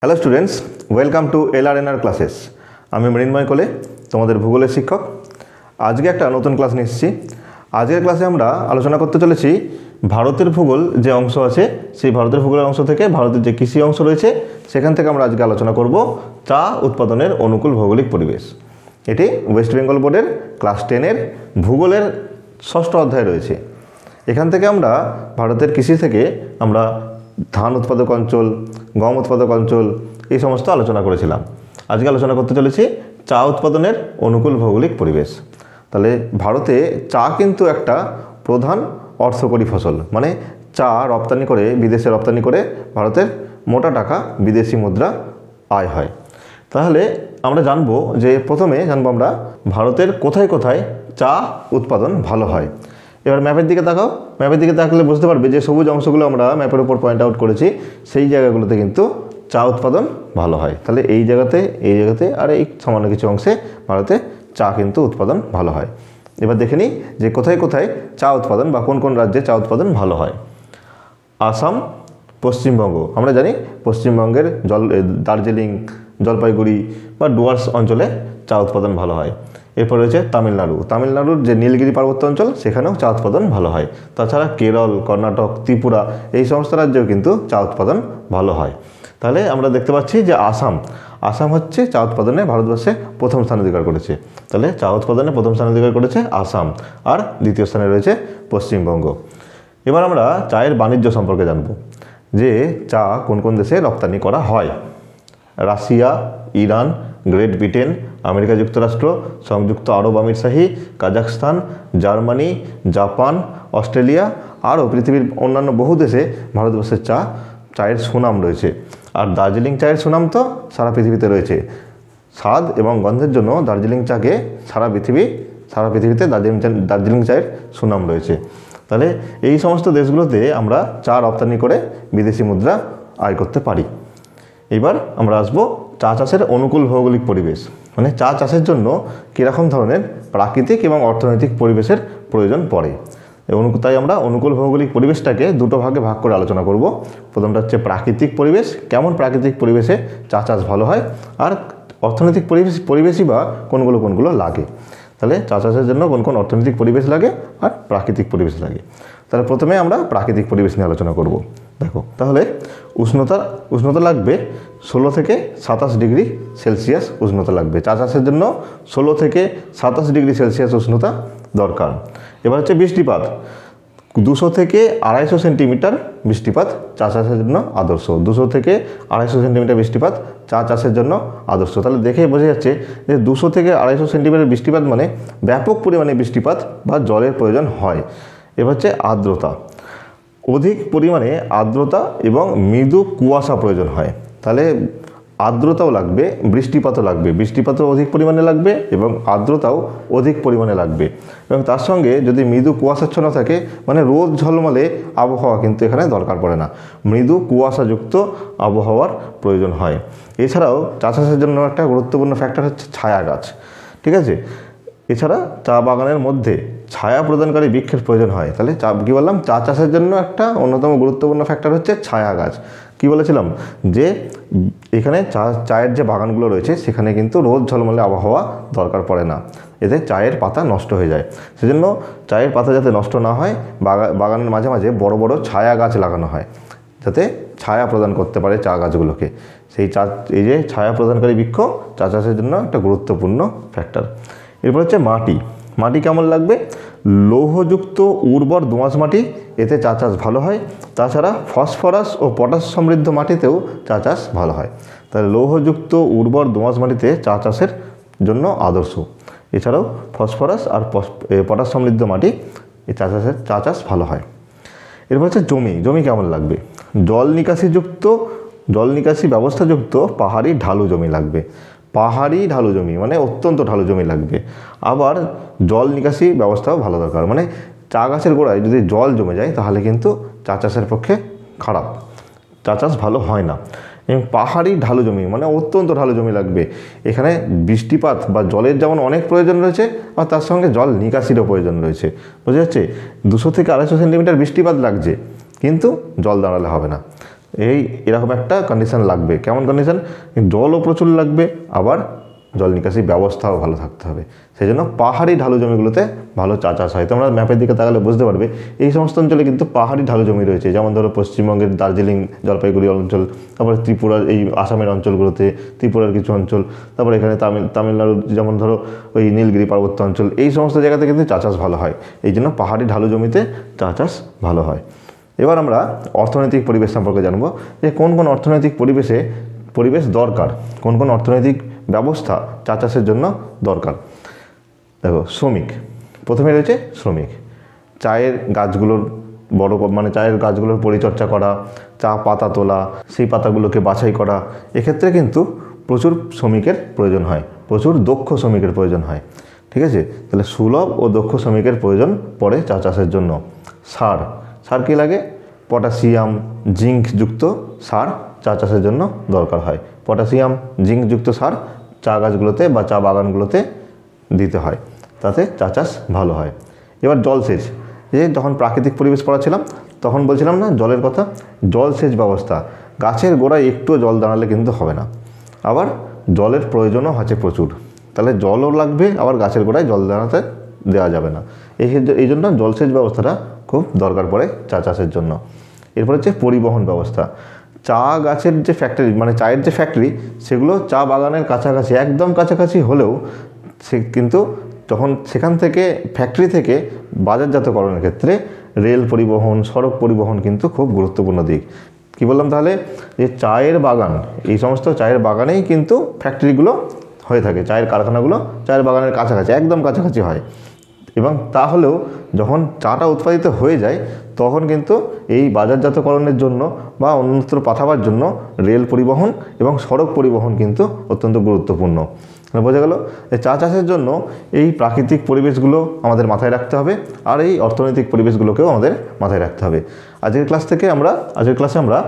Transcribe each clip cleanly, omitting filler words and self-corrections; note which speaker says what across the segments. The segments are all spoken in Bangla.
Speaker 1: Hello students, welcome to LRNR classes. আমি মৃন্ময় কোলে, তোমাদের ভূগোলের শিক্ষক। আজকে একটা নতুন ক্লাস নিয়ে এসেছি। আজকের ক্লাসে আমরা আলোচনা করতে চলেছি ভারতের ভূগোল যে অংশ আছে, সেই ভারতের ভূগোলের অংশ থেকে ভারতের যে কৃষি অংশ রয়েছে সেখান থেকে আমরা আজকে আলোচনা করব চা উৎপাদনের অনুকূল ভৌগোলিক পরিবেশ। এটি ওয়েস্ট বেঙ্গল বোর্ডের ক্লাস 10-এর ভূগোলের 6ষ্ঠ অধ্যায় রয়েছে। এখান থেকে আমরা ভারতের কৃষি থেকে আমরা ধান উৎপাদক অঞ্চল, গম উৎপাদক অঞ্চল এই সমস্ত আলোচনা করেছিলাম। আজকে আলোচনা করতে চলেছি চা উৎপাদনের অনুকূল ভৌগোলিক পরিবেশ। তাহলে ভারতে চা কিন্তু একটা প্রধান অর্থকরী ফসল, মানে চা রপ্তানি করে বিদেশে রপ্তানি করে ভারতের মোটা টাকা বিদেশি মুদ্রা আয় হয়। তাহলে আমরা জানবো যে প্রথমে জানবো আমরা ভারতের কোথায় কোথায় চা উৎপাদন ভালো হয়। এবার ম্যাপের দিকে তাকাও। ম্যাপের দিকে তাকালে বুঝতে পারবে যে সবুজ অংশগুলো আমরা ম্যাপের উপর পয়েন্ট আউট করেছি, সেই জায়গাগুলোতে কিন্তু চা উৎপাদন ভালো হয়। তাহলে এই জায়গাতে আর এই সামান্য কিছু অংশে ভারতে চা কিন্তু উৎপাদন ভালো হয়। এবার দেখে নিই যে কোথায় কোথায় চা উৎপাদন বা কোন কোন রাজ্যে চা উৎপাদন ভালো হয়। আসাম, পশ্চিমবঙ্গ। আমরা জানি পশ্চিমবঙ্গের দার্জিলিং, জলপাইগুড়ি বা ডুয়ার্স অঞ্চলে চা উৎপাদন ভালো হয়। এরপর রয়েছে তামিলনাড়ুর যে নীলগিরি পার্বত্য অঞ্চল, সেখানেও চা উৎপাদন ভালো হয়। তাছাড়া কেরল, কর্ণাটক, ত্রিপুরা এই সমস্ত রাজ্যেও কিন্তু চা উৎপাদন ভালো হয়। তাহলে আমরা দেখতে পাচ্ছি যে আসাম হচ্ছে চা উৎপাদনে ভারতবর্ষে প্রথম স্থান অধিকার করেছে। তাহলে চা উৎপাদনে প্রথম স্থান অধিকার করেছে আসাম, আর দ্বিতীয় স্থানে রয়েছে পশ্চিমবঙ্গ। এবার আমরা চায়ের বাণিজ্য সম্পর্কে জানব যে চা কোন কোন দেশে রপ্তানি করা হয়। Russia, Iran, great Britain, America যুক্তরাষ্ট্র, সংযুক্ত আরব আমিরশাহী, কাজাখস্তান, জার্মানি, জাপান, অস্ট্রেলিয়া আরও পৃথিবীর অন্যান্য বহু দেশে ভারতবর্ষের চায়ের সুনাম রয়েছে। আর দার্জিলিং চায়ের সুনাম তো সারা পৃথিবীতে রয়েছে। স্বাদ এবং গন্ধের জন্য দার্জিলিং চাকে সারা পৃথিবীতে দার্জিলিং চায়ের সুনাম রয়েছে। তাহলে এই সমস্ত দেশগুলোতে আমরা চা রপ্তানি করে বিদেশি মুদ্রা আয় করতে পারি। এবার আমরা আসবো চা চাষের অনুকূল ভৌগোলিক পরিবেশ, মানে চা চাষের জন্য কীরকম ধরনের প্রাকৃতিক এবং অর্থনৈতিক পরিবেশের প্রয়োজন পড়ে। তাই আমরা অনুকূল ভৌগোলিক পরিবেশটাকে দুটো ভাগে ভাগ করে আলোচনা করব। প্রথমটা হচ্ছে প্রাকৃতিক পরিবেশ, কেমন প্রাকৃতিক পরিবেশে চা চাষ ভালো হয়, আর অর্থনৈতিক পরিবেশই বা কোনগুলো লাগে। তাহলে চা চাষের জন্য কোন কোন অর্থনৈতিক পরিবেশ লাগে আর প্রাকৃতিক পরিবেশ লাগে। তাহলে প্রথমে আমরা প্রাকৃতিক পরিবেশ নিয়ে আলোচনা করব। দেখো, তাহলে উষ্ণতা লাগবে 16 থেকে 27 ডিগ্রি সেলসিয়াস উষ্ণতা লাগবে। চা চাষের জন্য 16 থেকে 27 ডিগ্রি সেলসিয়াস উষ্ণতা দরকার। এবার হচ্ছে বৃষ্টিপাত, 200 থেকে 250 সেন্টিমিটার বৃষ্টিপাত চা চাষের জন্য আদর্শ। 200 থেকে 250 সেন্টিমিটার বৃষ্টিপাত চা চাষের জন্য আদর্শ। তাহলে দেখেই বোঝা যাচ্ছে যে 200 থেকে 250 সেন্টিমিটার বৃষ্টিপাত মানে ব্যাপক পরিমাণে বৃষ্টিপাত বা জলের প্রয়োজন হয়। এবার হচ্ছে আর্দ্রতা, অধিক পরিমাণে আর্দ্রতা এবং মৃদু কুয়াশা প্রয়োজন হয়। তাহলে আর্দ্রতাও লাগবে, বৃষ্টিপাতও লাগবে। বৃষ্টিপাতও অধিক পরিমাণে লাগবে এবং আর্দ্রতাও অধিক পরিমাণে লাগবে। এবং তার সঙ্গে যদি মৃদু কুয়াশাচ্ছন্ন থাকে, মানে রোদ ঝলমলে আবহাওয়া কিন্তু এখানে দরকার পড়ে না, মৃদু কুয়াশাযুক্ত আবহাওয়ার প্রয়োজন হয়। এছাড়াও চা চাষের জন্য একটা গুরুত্বপূর্ণ ফ্যাক্টর হচ্ছে ছায়া গাছ, ঠিক আছে। এছাড়া চা বাগানের মধ্যে ছায়া প্রদানকারী বৃক্ষের প্রয়োজন হয়। তাহলে কী বললাম, চা চাষের জন্য একটা অন্যতম গুরুত্বপূর্ণ ফ্যাক্টর হচ্ছে ছায়া গাছ। কী বলেছিলাম যে এখানে চায়ের যে বাগানগুলো রয়েছে সেখানে কিন্তু রোদ ঝলমলে আবহাওয়া দরকার পড়ে না, এতে চায়ের পাতা নষ্ট হয়ে যায়। সেজন্য চায়ের পাতা যাতে নষ্ট না হয়, বাগানের মাঝে মাঝে বড় বড় ছায়া গাছ লাগানো হয়, যাতে ছায়া প্রদান করতে পারে চা গাছগুলোকে। এই যে ছায়া প্রদানকারী বৃক্ষ চা চাষের জন্য একটা গুরুত্বপূর্ণ ফ্যাক্টর। এরপর হচ্ছে মাটি কেমন লাগবে, লৌহযুক্ত উর্বর দোআঁশ মাটি, এতে চা চাষ ভালো হয়। তাছাড়া ফসফরাস ও পটাশ সমৃদ্ধ মাটিতেও চা চাষ ভালো হয়। তাহলে লৌহযুক্ত উর্বর দোআঁশ মাটিতে চা চাষের জন্য আদর্শ। এছাড়াও ফসফরাস আর পটাশ সমৃদ্ধ মাটি এই চা চাষ ভালো হয়। এরপর হচ্ছে জমি কেমন লাগবে, জল নিকাশি ব্যবস্থাযুক্ত পাহাড়ি ঢালু জমি লাগবে। পাহাড়ি ঢালু জমি মানে অত্যন্ত ঢালু জমি লাগবে। আবার জল নিকাশি ব্যবস্থাও ভালো দরকার, মানে চা গাছের গোড়ায় যদি জল জমে যায় তাহলে কিন্তু চা চাষের পক্ষে খারাপ, চা চাষ ভালো হয় না। এবং পাহাড়ি ঢালু জমি মানে অত্যন্ত ঢালু জমি লাগবে। এখানে বৃষ্টিপাত বা জলের যেমন অনেক প্রয়োজন রয়েছে, আর তার সঙ্গে জল নিকাশিরও প্রয়োজন রয়েছে। বোঝা যাচ্ছে, 200 থেকে 250 সেন্টিমিটার বৃষ্টিপাত লাগছে, কিন্তু জল দাঁড়ালে হবে না। এরকম একটা কন্ডিশন লাগবে। কেমন কন্ডিশন? জলও প্রচুর লাগবে, আবার জল নিকাশি ব্যবস্থাও ভালো থাকতে হবে। সেই জন্য পাহাড়ি ঢালু জমিগুলোতে ভালো চা চাষ হয়। তোমরা ম্যাপের দিকে তাকালে বুঝতে পারবে এই সমস্ত অঞ্চলে কিন্তু পাহাড়ি ঢালু জমি রয়েছে। যেমন ধরো পশ্চিমবঙ্গের দার্জিলিং, জলপাইগুড়ি অঞ্চল, তারপরে ত্রিপুরার এই আসামের অঞ্চলগুলোতে, ত্রিপুরার কিছু অঞ্চল, তারপরে এখানে তামিলনাড়ুর যেমন ধরো ওই নীলগিরি পার্বত্য অঞ্চল, এই সমস্ত জায়গাতে কিন্তু চা চাষ ভালো হয়। এই জন্য পাহাড়ি ঢালু জমিতে চা চাষ ভালো হয়। এবার আমরা অর্থনৈতিক পরিবেশ সম্পর্কে জানবো, যে কোন কোন অর্থনৈতিক পরিবেশ দরকার, কোন কোন অর্থনৈতিক ব্যবস্থা চা চাষের জন্য দরকার। দেখো, শ্রমিক, প্রথমে রয়েছে শ্রমিক। চায়ের গাছগুলোর চায়ের গাছগুলোর পরিচর্যা করা, চা পাতা তোলা, সেই পাতাগুলোকে বাছাই করা, এক্ষেত্রে কিন্তু প্রচুর শ্রমিকের প্রয়োজন হয়, প্রচুর দক্ষ শ্রমিকের প্রয়োজন হয়। ঠিক আছে, তাহলে সুলভ ও দক্ষ শ্রমিকের প্রয়োজন পড়ে চা চাষের জন্য। সার কী লাগে? পটাশিয়াম, জিঙ্কযুক্ত সার চা চাষের জন্য দরকার হয়। পটাশিয়াম, জিঙ্কযুক্ত সার চা গাছগুলোতে বা চা বাগানগুলোতে দিতে হয়, তাতে চা চাষ ভালো হয়। এবার জলসেচ, যখন প্রাকৃতিক পরিবেশ পড়াছিলাম তখন বলছিলাম না জলের কথা, জলসেচ ব্যবস্থা। গাছের গোড়ায় একটুও জল দাঁড়ালে কিন্তু হবে না, আবার জলের প্রয়োজনও আছে প্রচুর, তাহলে জলও লাগবে, আবার গাছের গোড়ায় জল দাঁড়াতে দেওয়া যাবে না। এই জন্য জলসেচ ব্যবস্থাটা খুব দরকার পড়ে চা চাষের জন্য। এরপর হচ্ছে পরিবহন ব্যবস্থা। চা গাছের যে ফ্যাক্টরি, চায়ের যে ফ্যাক্টরি, সেগুলো চা বাগানের কাছাকাছি, একদম কাছাকাছি হলেও কিন্তু তখন সেখান থেকে, ফ্যাক্টরি থেকে বাজারজাতকরণের ক্ষেত্রে রেল পরিবহন, সড়ক পরিবহন কিন্তু খুব গুরুত্বপূর্ণ দিক। কি বললাম তাহলে? যে চায়ের বাগান, এই সমস্ত চায়ের বাগানেই কিন্তু ফ্যাক্টরিগুলো হয়ে থাকে, চায়ের কারখানাগুলো চায়ের বাগানের কাছাকাছি, একদম কাছাকাছি হয়। এবং তাহলেও যখন চাটা উৎপাদিত হয়ে যায় তখন কিন্তু এই বাজারজাতকরণের জন্য বা অন্যত্র পাঠাবার জন্য রেল পরিবহন এবং সড়ক পরিবহন কিন্তু অত্যন্ত গুরুত্বপূর্ণ। বোঝা গেল যে চা চাষের জন্য এই প্রাকৃতিক পরিবেশগুলো আমাদের মাথায় রাখতে হবে, আর এই অর্থনৈতিক পরিবেশগুলোকেও আমাদের মাথায় রাখতে হবে। আজকের ক্লাসে আমরা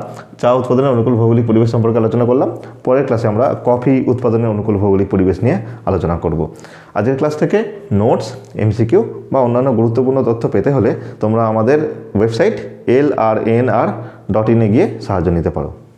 Speaker 1: চা উৎপাদনের অনুকূল ভৌগোলিক পরিবেশ সম্পর্কে আলোচনা করলাম। পরের ক্লাসে আমরা কফি উৎপাদনের অনুকূল ভৌগোলিক পরিবেশ নিয়ে আলোচনা করব। আজকের ক্লাস থেকে নোটস, এমসিকিউ বা অন্যান্য গুরুত্বপূর্ণ তথ্য পেতে হলে তোমরা আমাদের ওয়েবসাইট LRNR.in গিয়ে সাহায্য নিতে পারো।